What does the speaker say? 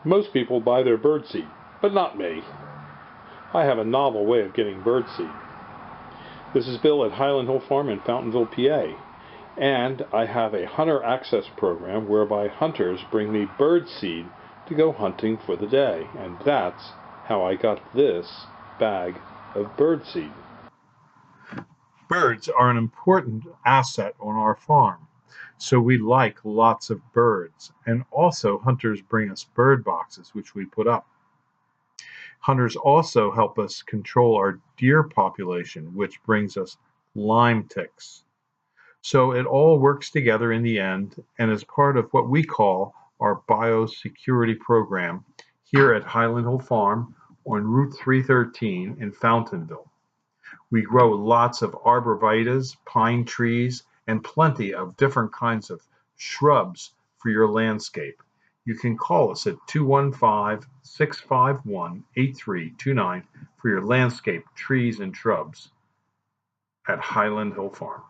Most people buy their birdseed, but not me. I have a novel way of getting birdseed. This is Bill at Highland Hill Farm in Fountainville, PA, and I have a hunter access program whereby hunters bring me birdseed to go hunting for the day, and that's how I got this bag of birdseed. Birds are an important asset on our farm, so we like lots of birds, and also hunters bring us bird boxes which we put up. Hunters also help us control our deer population, which brings us Lyme ticks. So it all works together in the end and is part of what we call our biosecurity program here at Highland Hill Farm on Route 313 in Fountainville. We grow lots of arborvitaes, pine trees, and plenty of different kinds of shrubs for your landscape. You can call us at 215-651-8329 for your landscape trees and shrubs at Highland Hill Farm.